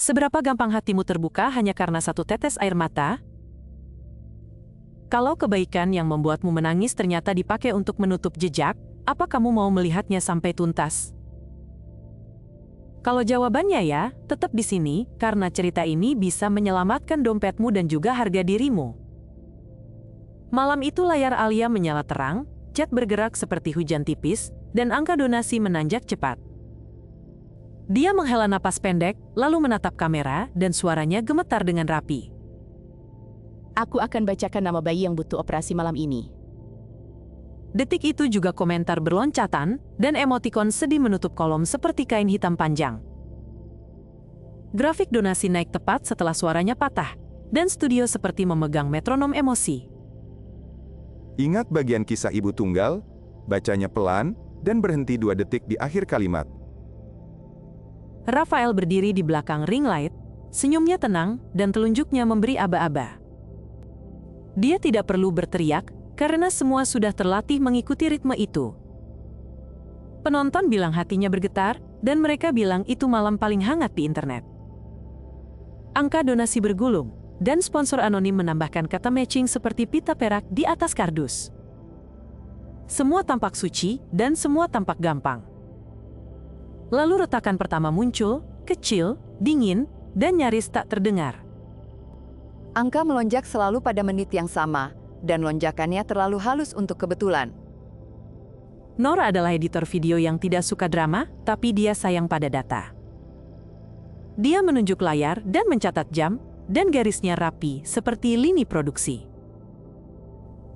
Seberapa gampang hatimu terbuka hanya karena satu tetes air mata? Kalau kebaikan yang membuatmu menangis ternyata dipakai untuk menutup jejak, apa kamu mau melihatnya sampai tuntas? Kalau jawabannya ya, tetap di sini, karena cerita ini bisa menyelamatkan dompetmu dan juga harga dirimu. Malam itu layar Alia menyala terang, chat bergerak seperti hujan tipis, dan angka donasi menanjak cepat. Dia menghela napas pendek, lalu menatap kamera, dan suaranya gemetar dengan rapi. Aku akan bacakan nama bayi yang butuh operasi malam ini. Detik itu juga komentar berloncatan, dan emotikon sedih menutup kolom seperti kain hitam panjang. Grafik donasi naik tepat setelah suaranya patah, dan studio seperti memegang metronom emosi. Ingat bagian kisah ibu tunggal? Bacanya pelan, dan berhenti 2 detik di akhir kalimat. Rafael berdiri di belakang ring light, senyumnya tenang, dan telunjuknya memberi aba-aba. Dia tidak perlu berteriak, karena semua sudah terlatih mengikuti ritme itu. Penonton bilang hatinya bergetar, dan mereka bilang itu malam paling hangat di internet. Angka donasi bergulung, dan sponsor anonim menambahkan kata matching seperti pita perak di atas kardus. Semua tampak suci, dan semua tampak gampang. Lalu retakan pertama muncul, kecil, dingin, dan nyaris tak terdengar. Angka melonjak selalu pada menit yang sama, dan lonjakannya terlalu halus untuk kebetulan. Nor adalah editor video yang tidak suka drama, tapi dia sayang pada data. Dia menunjuk layar dan mencatat jam, dan garisnya rapi seperti lini produksi.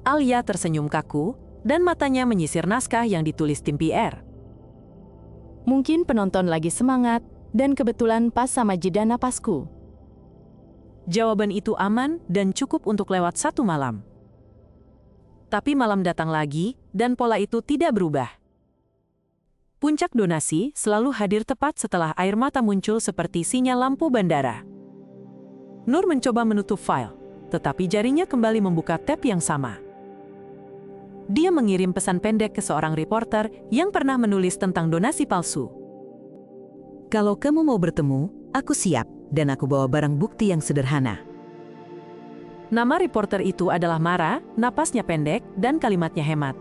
Alia tersenyum kaku, dan matanya menyisir naskah yang ditulis tim PR. Mungkin penonton lagi semangat, dan kebetulan pas sama jeda napasku. Jawaban itu aman dan cukup untuk lewat 1 malam. Tapi malam datang lagi, dan pola itu tidak berubah. Puncak donasi selalu hadir tepat setelah air mata muncul seperti sinyal lampu bandara. Nur mencoba menutup file, tetapi jarinya kembali membuka tab yang sama. Dia mengirim pesan pendek ke seorang reporter yang pernah menulis tentang donasi palsu. Kalau kamu mau bertemu, aku siap, dan aku bawa barang bukti yang sederhana. Nama reporter itu adalah Mara, napasnya pendek, dan kalimatnya hemat.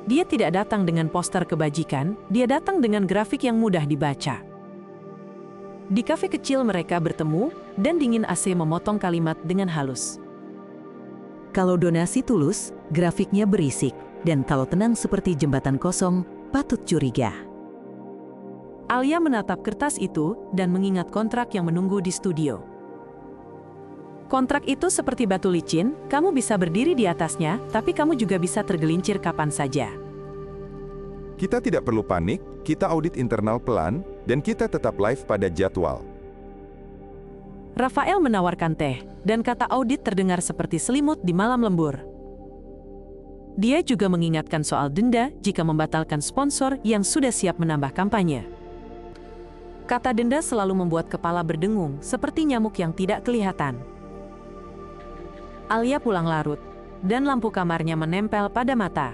Dia tidak datang dengan poster kebajikan, dia datang dengan grafik yang mudah dibaca. Di kafe kecil mereka bertemu, dan dingin AC memotong kalimat dengan halus. Kalau donasi tulus, grafiknya berisik, dan kalau tenang seperti jembatan kosong, patut curiga. Alia menatap kertas itu, dan mengingat kontrak yang menunggu di studio. Kontrak itu seperti batu licin, kamu bisa berdiri di atasnya, tapi kamu juga bisa tergelincir kapan saja. Kita tidak perlu panik, kita audit internal pelan, dan kita tetap live pada jadwal. Rafael menawarkan teh, dan kata audit terdengar seperti selimut di malam lembur. Dia juga mengingatkan soal denda jika membatalkan sponsor yang sudah siap menambah kampanye. Kata denda selalu membuat kepala berdengung, seperti nyamuk yang tidak kelihatan. Alia pulang larut, dan lampu kamarnya menempel pada mata.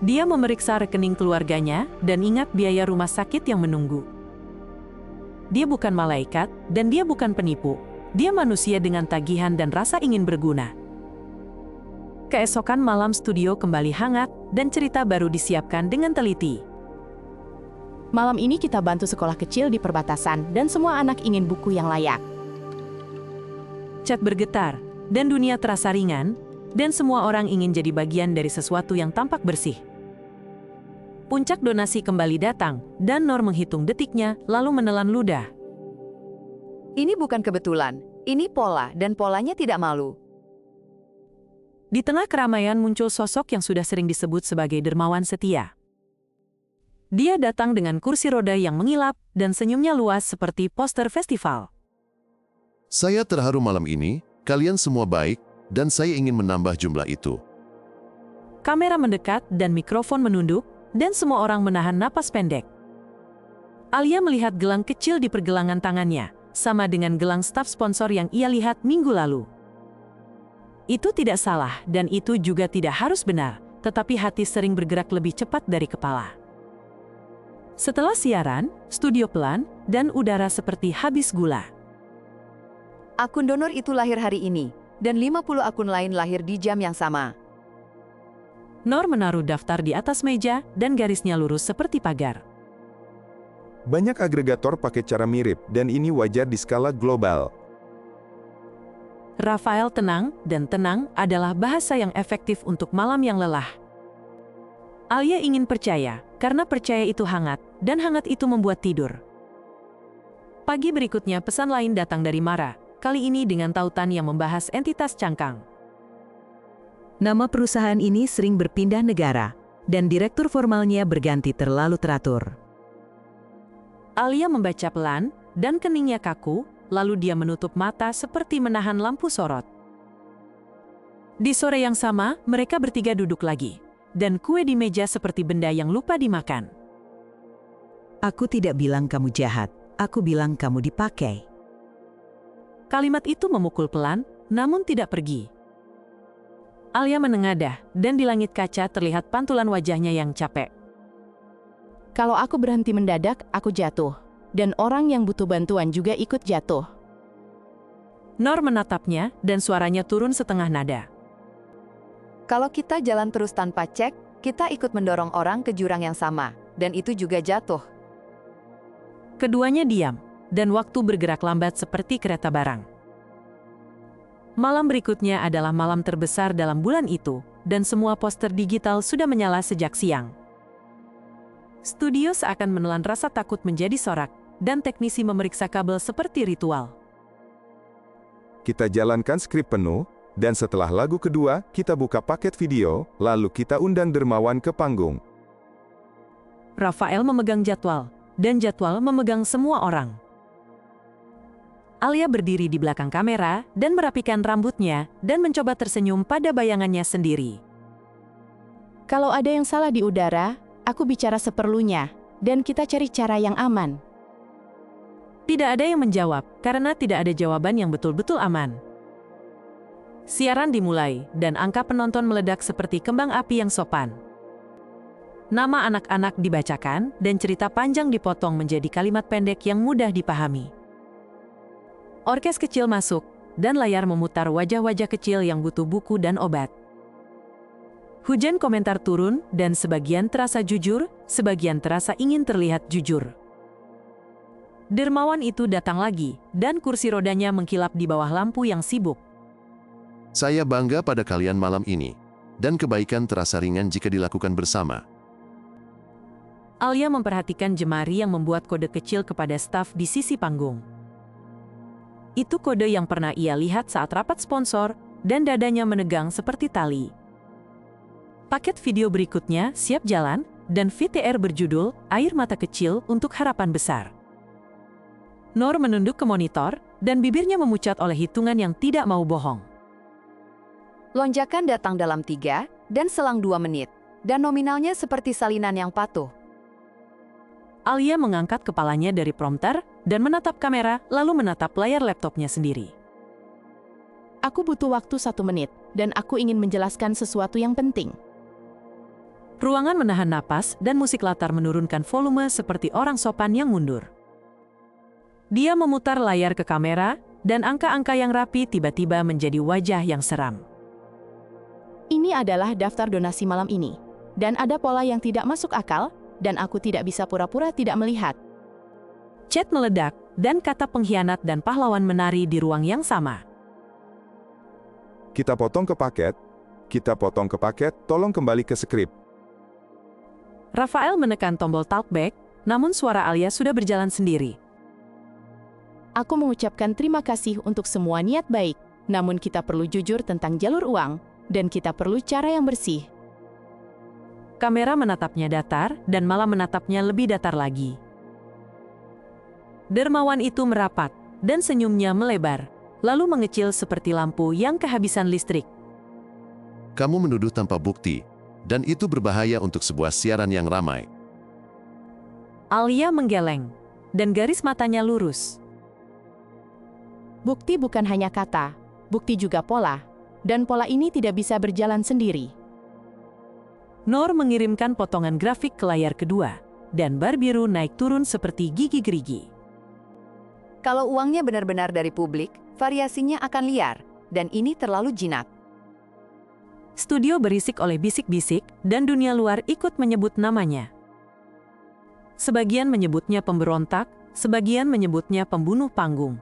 Dia memeriksa rekening keluarganya, dan ingat biaya rumah sakit yang menunggu. Dia bukan malaikat, dan dia bukan penipu. Dia manusia dengan tagihan dan rasa ingin berguna. Keesokan malam studio kembali hangat, dan cerita baru disiapkan dengan teliti. Malam ini kita bantu sekolah kecil di perbatasan, dan semua anak ingin buku yang layak. Chat bergetar, dan dunia terasa ringan, dan semua orang ingin jadi bagian dari sesuatu yang tampak bersih. Puncak donasi kembali datang, dan Nor menghitung detiknya, lalu menelan ludah. Ini bukan kebetulan, ini pola, dan polanya tidak malu. Di tengah keramaian muncul sosok yang sudah sering disebut sebagai dermawan setia. Dia datang dengan kursi roda yang mengilap, dan senyumnya luas seperti poster festival. Saya terharu malam ini, kalian semua baik, dan saya ingin menambah jumlah itu. Kamera mendekat dan mikrofon menunduk, dan semua orang menahan napas pendek. Alia melihat gelang kecil di pergelangan tangannya, sama dengan gelang staf sponsor yang ia lihat minggu lalu. Itu tidak salah, dan itu juga tidak harus benar, tetapi hati sering bergerak lebih cepat dari kepala. Setelah siaran, studio pelan, dan udara seperti habis gula. Akun donor itu lahir hari ini, dan 50 akun lain lahir di jam yang sama. Noor menaruh daftar di atas meja dan garisnya lurus seperti pagar. Banyak agregator pakai cara mirip, dan ini wajar di skala global. Rafael tenang, dan tenang adalah bahasa yang efektif untuk malam yang lelah. Alia ingin percaya, karena percaya itu hangat, dan hangat itu membuat tidur. Pagi berikutnya pesan lain datang dari Mara, kali ini dengan tautan yang membahas entitas cangkang. Nama perusahaan ini sering berpindah negara, dan direktur formalnya berganti terlalu teratur. Alia membaca pelan, dan keningnya kaku, lalu dia menutup mata seperti menahan lampu sorot. Di sore yang sama, mereka bertiga duduk lagi, dan kue di meja seperti benda yang lupa dimakan. Aku tidak bilang kamu jahat, aku bilang kamu dipakai. Kalimat itu memukul pelan, namun tidak pergi. Alia menengadah, dan di langit kaca terlihat pantulan wajahnya yang capek. Kalau aku berhenti mendadak, aku jatuh. Dan orang yang butuh bantuan juga ikut jatuh. Noor menatapnya, dan suaranya turun setengah nada. Kalau kita jalan terus tanpa cek, kita ikut mendorong orang ke jurang yang sama, dan itu juga jatuh. Keduanya diam, dan waktu bergerak lambat seperti kereta barang. Malam berikutnya adalah malam terbesar dalam bulan itu, dan semua poster digital sudah menyala sejak siang. Studio seakan menelan rasa takut menjadi sorak, dan teknisi memeriksa kabel seperti ritual. Kita jalankan skrip penuh, dan setelah lagu kedua, kita buka paket video, lalu kita undang dermawan ke panggung. Rafael memegang jadwal, dan jadwal memegang semua orang. Alia berdiri di belakang kamera, dan merapikan rambutnya, dan mencoba tersenyum pada bayangannya sendiri. Kalau ada yang salah di udara, aku bicara seperlunya, dan kita cari cara yang aman. Tidak ada yang menjawab, karena tidak ada jawaban yang betul-betul aman. Siaran dimulai, dan angka penonton meledak seperti kembang api yang sopan. Nama anak-anak dibacakan, dan cerita panjang dipotong menjadi kalimat pendek yang mudah dipahami. Orkes kecil masuk, dan layar memutar wajah-wajah kecil yang butuh buku dan obat. Hujan komentar turun, dan sebagian terasa jujur, sebagian terasa ingin terlihat jujur. Dermawan itu datang lagi, dan kursi rodanya mengkilap di bawah lampu yang sibuk. Saya bangga pada kalian malam ini, dan kebaikan terasa ringan jika dilakukan bersama. Alia memperhatikan jemari yang membuat kode kecil kepada staf di sisi panggung. Itu kode yang pernah ia lihat saat rapat sponsor, dan dadanya menegang seperti tali. Paket video berikutnya siap jalan, dan VTR berjudul Air Mata Kecil untuk Harapan Besar. Noor menunduk ke monitor, dan bibirnya memucat oleh hitungan yang tidak mau bohong. Lonjakan datang dalam 3, dan selang 2 menit, dan nominalnya seperti salinan yang patuh. Alia mengangkat kepalanya dari prompter, dan menatap kamera, lalu menatap layar laptopnya sendiri. Aku butuh waktu 1 menit, dan aku ingin menjelaskan sesuatu yang penting. Ruangan menahan napas, dan musik latar menurunkan volume seperti orang sopan yang mundur. Dia memutar layar ke kamera, dan angka-angka yang rapi tiba-tiba menjadi wajah yang seram. Ini adalah daftar donasi malam ini. Dan ada pola yang tidak masuk akal, dan aku tidak bisa pura-pura tidak melihat. Chat meledak, dan kata pengkhianat dan pahlawan menari di ruang yang sama. Kita potong ke paket, tolong kembali ke skrip. Rafael menekan tombol talkback, namun suara Alia sudah berjalan sendiri. Aku mengucapkan terima kasih untuk semua niat baik, namun kita perlu jujur tentang jalur uang, dan kita perlu cara yang bersih. Kamera menatapnya datar, dan malah menatapnya lebih datar lagi. Dermawan itu merapat, dan senyumnya melebar, lalu mengecil seperti lampu yang kehabisan listrik. Kamu menuduh tanpa bukti, dan itu berbahaya untuk sebuah siaran yang ramai. Alia menggeleng, dan garis matanya lurus. Bukti bukan hanya kata, bukti juga pola, dan pola ini tidak bisa berjalan sendiri. Noor mengirimkan potongan grafik ke layar kedua, dan bar biru naik turun seperti gigi gerigi. Kalau uangnya benar-benar dari publik, variasinya akan liar, dan ini terlalu jinak. Studio berisik oleh bisik-bisik, dan dunia luar ikut menyebut namanya. Sebagian menyebutnya pemberontak, sebagian menyebutnya pembunuh panggung.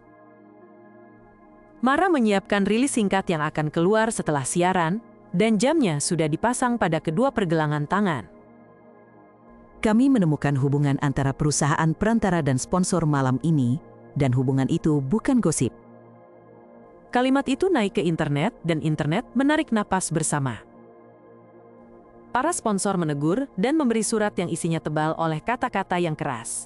Mara menyiapkan rilis singkat yang akan keluar setelah siaran, dan jamnya sudah dipasang pada kedua pergelangan tangan. Kami menemukan hubungan antara perusahaan perantara dan sponsor malam ini, dan hubungan itu bukan gosip. Kalimat itu naik ke internet, dan internet menarik napas bersama. Para sponsor menegur dan memberi surat yang isinya tebal oleh kata-kata yang keras.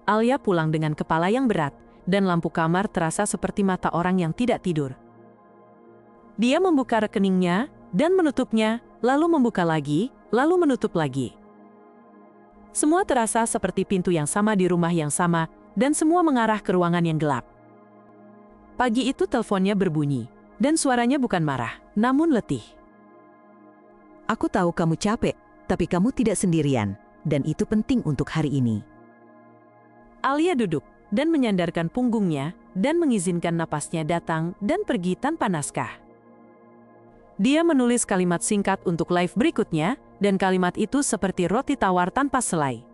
Alia pulang dengan kepala yang berat, dan lampu kamar terasa seperti mata orang yang tidak tidur. Dia membuka rekeningnya, dan menutupnya, lalu membuka lagi, lalu menutup lagi. Semua terasa seperti pintu yang sama di rumah yang sama, dan semua mengarah ke ruangan yang gelap. Pagi itu teleponnya berbunyi, dan suaranya bukan marah, namun letih. Aku tahu kamu capek, tapi kamu tidak sendirian, dan itu penting untuk hari ini. Alia duduk, dan menyandarkan punggungnya, dan mengizinkan napasnya datang dan pergi tanpa naskah. Dia menulis kalimat singkat untuk live berikutnya, dan kalimat itu seperti roti tawar tanpa selai.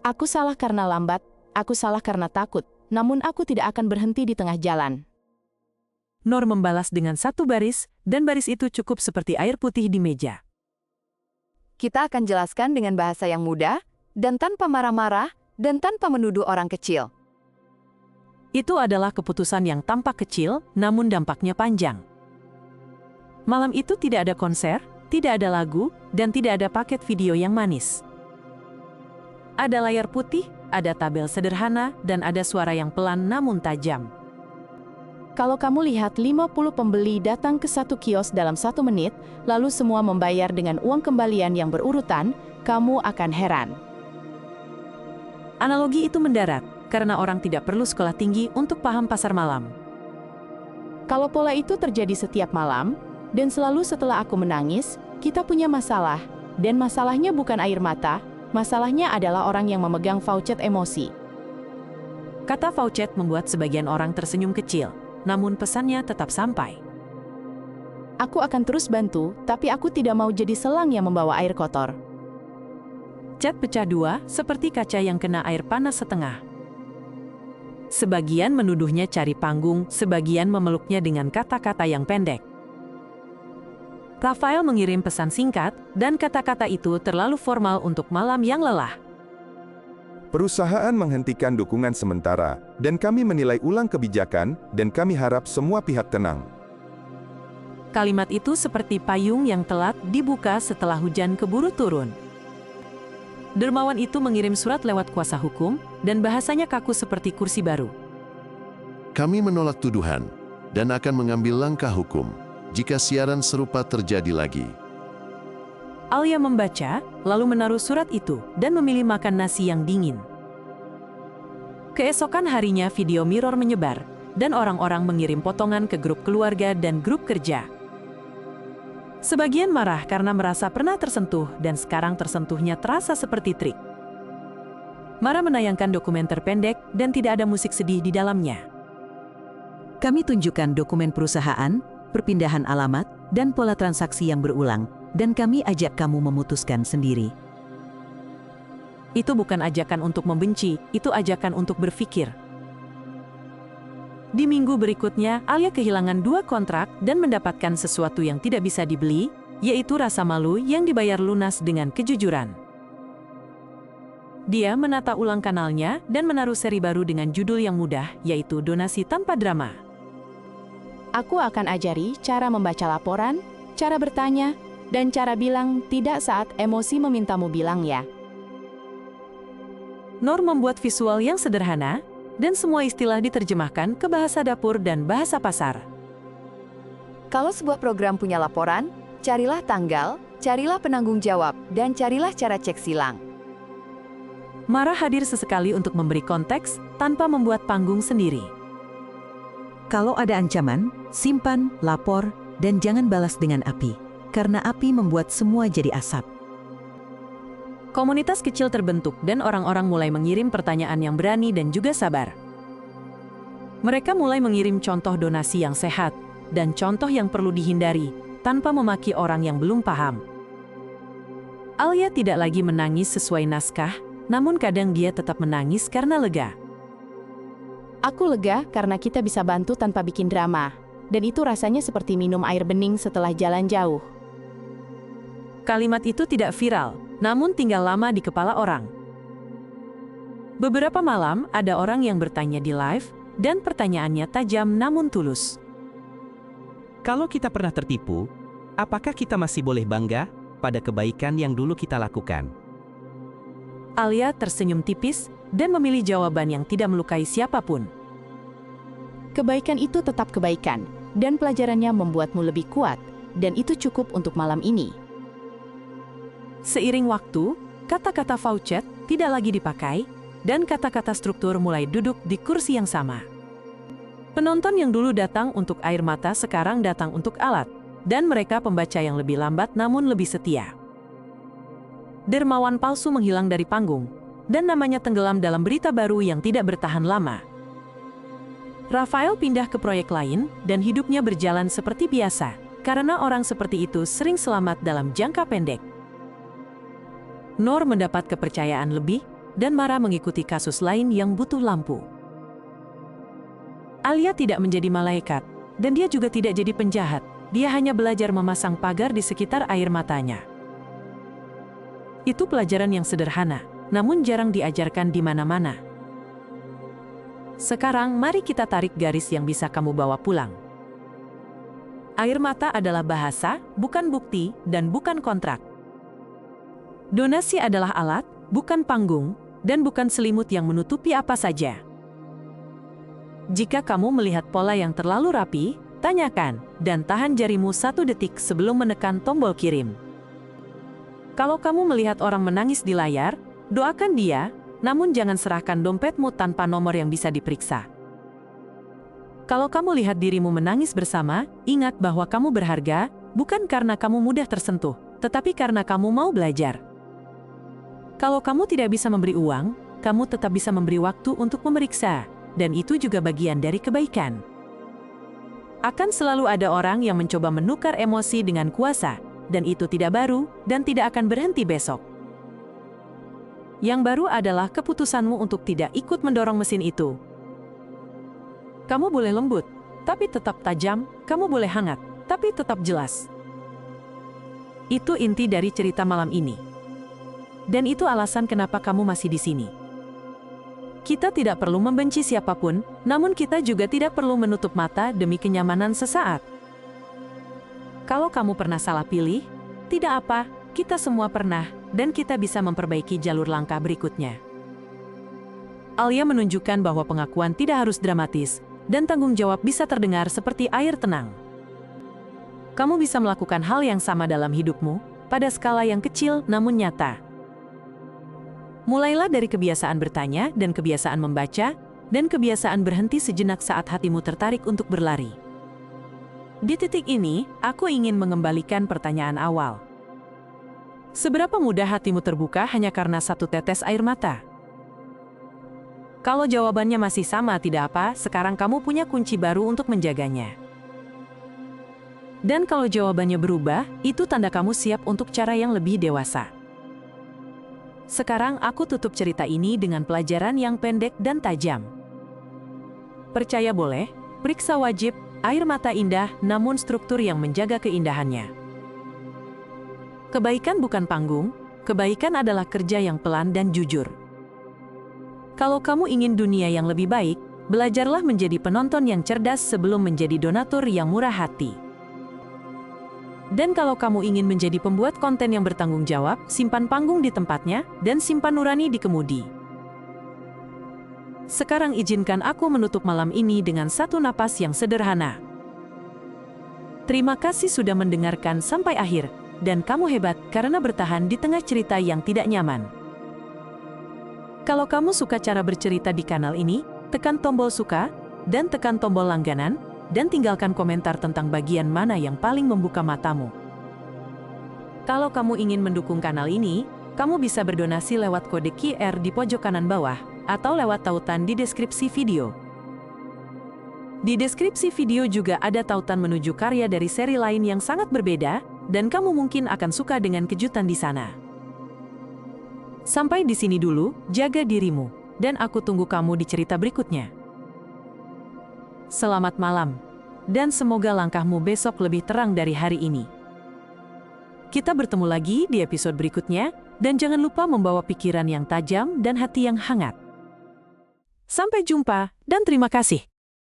Aku salah karena lambat, aku salah karena takut, namun aku tidak akan berhenti di tengah jalan. Nor membalas dengan satu baris, dan baris itu cukup seperti air putih di meja. Kita akan jelaskan dengan bahasa yang mudah, dan tanpa marah-marah, dan tanpa menuduh orang kecil. Itu adalah keputusan yang tampak kecil, namun dampaknya panjang. Malam itu tidak ada konser, tidak ada lagu, dan tidak ada paket video yang manis. Ada layar putih, ada tabel sederhana, dan ada suara yang pelan namun tajam. Kalau kamu lihat 50 pembeli datang ke satu kios dalam 1 menit, lalu semua membayar dengan uang kembalian yang berurutan, kamu akan heran. Analogi itu mendarat, karena orang tidak perlu sekolah tinggi untuk paham pasar malam. Kalau pola itu terjadi setiap malam, dan selalu setelah aku menangis, kita punya masalah, dan masalahnya bukan air mata, masalahnya adalah orang yang memegang voucher emosi. Kata voucher membuat sebagian orang tersenyum kecil, namun pesannya tetap sampai. Aku akan terus bantu, tapi aku tidak mau jadi selang yang membawa air kotor. Cat pecah dua, seperti kaca yang kena air panas setengah. Sebagian menuduhnya cari panggung, sebagian memeluknya dengan kata-kata yang pendek. Rafael mengirim pesan singkat, dan kata-kata itu terlalu formal untuk malam yang lelah. Perusahaan menghentikan dukungan sementara, dan kami menilai ulang kebijakan, dan kami harap semua pihak tenang. Kalimat itu seperti payung yang telat dibuka setelah hujan keburu turun. Dermawan itu mengirim surat lewat kuasa hukum, dan bahasanya kaku seperti kursi baru. Kami menolak tuduhan, dan akan mengambil langkah hukum jika siaran serupa terjadi lagi. Alia membaca, lalu menaruh surat itu, dan memilih makan nasi yang dingin. Keesokan harinya video mirror menyebar, dan orang-orang mengirim potongan ke grup keluarga dan grup kerja. Sebagian marah karena merasa pernah tersentuh, dan sekarang tersentuhnya terasa seperti trik. Mara menayangkan dokumenter pendek, dan tidak ada musik sedih di dalamnya. Kami tunjukkan dokumen perusahaan, perpindahan alamat, dan pola transaksi yang berulang, dan kami ajak kamu memutuskan sendiri. Itu bukan ajakan untuk membenci, itu ajakan untuk berpikir. Di minggu berikutnya, Alia kehilangan 2 kontrak dan mendapatkan sesuatu yang tidak bisa dibeli, yaitu rasa malu yang dibayar lunas dengan kejujuran. Dia menata ulang kanalnya dan menaruh seri baru dengan judul yang mudah, yaitu Donasi Tanpa Drama. Aku akan ajari cara membaca laporan, cara bertanya, dan cara bilang tidak saat emosi memintamu bilang ya. Nor membuat visual yang sederhana, dan semua istilah diterjemahkan ke bahasa dapur dan bahasa pasar. Kalau sebuah program punya laporan, carilah tanggal, carilah penanggung jawab, dan carilah cara cek silang. Mara hadir sesekali untuk memberi konteks tanpa membuat panggung sendiri. Kalau ada ancaman, simpan, lapor, dan jangan balas dengan api, karena api membuat semua jadi asap. Komunitas kecil terbentuk dan orang-orang mulai mengirim pertanyaan yang berani dan juga sabar. Mereka mulai mengirim contoh donasi yang sehat dan contoh yang perlu dihindari tanpa memaki orang yang belum paham. Alia tidak lagi menangis sesuai naskah, namun kadang dia tetap menangis karena lega. Aku lega karena kita bisa bantu tanpa bikin drama. Dan itu rasanya seperti minum air bening setelah jalan jauh. Kalimat itu tidak viral, namun tinggal lama di kepala orang. Beberapa malam ada orang yang bertanya di live, dan pertanyaannya tajam namun tulus. Kalau kita pernah tertipu, apakah kita masih boleh bangga pada kebaikan yang dulu kita lakukan? Alia tersenyum tipis dan memilih jawaban yang tidak melukai siapapun. Kebaikan itu tetap kebaikan, dan pelajarannya membuatmu lebih kuat, dan itu cukup untuk malam ini. Seiring waktu, kata-kata Faucet tidak lagi dipakai, dan kata-kata struktur mulai duduk di kursi yang sama. Penonton yang dulu datang untuk air mata sekarang datang untuk alat, dan mereka pembaca yang lebih lambat namun lebih setia. Dermawan palsu menghilang dari panggung, dan namanya tenggelam dalam berita baru yang tidak bertahan lama. Rafael pindah ke proyek lain, dan hidupnya berjalan seperti biasa, karena orang seperti itu sering selamat dalam jangka pendek. Nur mendapat kepercayaan lebih, dan Mara mengikuti kasus lain yang butuh lampu. Alia tidak menjadi malaikat, dan dia juga tidak jadi penjahat. Dia hanya belajar memasang pagar di sekitar air matanya. Itu pelajaran yang sederhana, namun jarang diajarkan di mana-mana. Sekarang mari kita tarik garis yang bisa kamu bawa pulang. Air mata adalah bahasa, bukan bukti, dan bukan kontrak. Donasi adalah alat, bukan panggung, dan bukan selimut yang menutupi apa saja. Jika kamu melihat pola yang terlalu rapi, tanyakan, dan tahan jarimu 1 detik sebelum menekan tombol kirim. Kalau kamu melihat orang menangis di layar, doakan dia, namun jangan serahkan dompetmu tanpa nomor yang bisa diperiksa. Kalau kamu lihat dirimu menangis bersama, ingat bahwa kamu berharga, bukan karena kamu mudah tersentuh, tetapi karena kamu mau belajar. Kalau kamu tidak bisa memberi uang, kamu tetap bisa memberi waktu untuk memeriksa, dan itu juga bagian dari kebaikan. Akan selalu ada orang yang mencoba menukar emosi dengan kuasa, dan itu tidak baru, dan tidak akan berhenti besok. Yang baru adalah keputusanmu untuk tidak ikut mendorong mesin itu. Kamu boleh lembut, tapi tetap tajam, kamu boleh hangat, tapi tetap jelas. Itu inti dari cerita malam ini. Dan itu alasan kenapa kamu masih di sini. Kita tidak perlu membenci siapapun, namun kita juga tidak perlu menutup mata demi kenyamanan sesaat. Kalau kamu pernah salah pilih, tidak apa, kita semua pernah, dan kita bisa memperbaiki jalur langkah berikutnya. Alia menunjukkan bahwa pengakuan tidak harus dramatis, dan tanggung jawab bisa terdengar seperti air tenang. Kamu bisa melakukan hal yang sama dalam hidupmu, pada skala yang kecil namun nyata. Mulailah dari kebiasaan bertanya dan kebiasaan membaca, dan kebiasaan berhenti sejenak saat hatimu tertarik untuk berlari. Di titik ini, aku ingin mengembalikan pertanyaan awal. Seberapa mudah hatimu terbuka hanya karena 1 tetes air mata? Kalau jawabannya masih sama tidak apa, sekarang kamu punya kunci baru untuk menjaganya. Dan kalau jawabannya berubah, itu tanda kamu siap untuk cara yang lebih dewasa. Sekarang aku tutup cerita ini dengan pelajaran yang pendek dan tajam. Percaya boleh, periksa wajib, air mata indah namun struktur yang menjaga keindahannya. Kebaikan bukan panggung, kebaikan adalah kerja yang pelan dan jujur. Kalau kamu ingin dunia yang lebih baik, belajarlah menjadi penonton yang cerdas sebelum menjadi donatur yang murah hati. Dan kalau kamu ingin menjadi pembuat konten yang bertanggung jawab, simpan panggung di tempatnya, dan simpan nurani di kemudi. Sekarang izinkan aku menutup malam ini dengan 1 napas yang sederhana. Terima kasih sudah mendengarkan sampai akhir. Dan kamu hebat karena bertahan di tengah cerita yang tidak nyaman. Kalau kamu suka cara bercerita di kanal ini, tekan tombol suka, dan tekan tombol langganan, dan tinggalkan komentar tentang bagian mana yang paling membuka matamu. Kalau kamu ingin mendukung kanal ini, kamu bisa berdonasi lewat kode QR di pojok kanan bawah atau lewat tautan di deskripsi video. Di deskripsi video juga ada tautan menuju karya dari seri lain yang sangat berbeda, dan kamu mungkin akan suka dengan kejutan di sana. Sampai di sini dulu, jaga dirimu, dan aku tunggu kamu di cerita berikutnya. Selamat malam, dan semoga langkahmu besok lebih terang dari hari ini. Kita bertemu lagi di episode berikutnya, dan jangan lupa membawa pikiran yang tajam dan hati yang hangat. Sampai jumpa, dan terima kasih.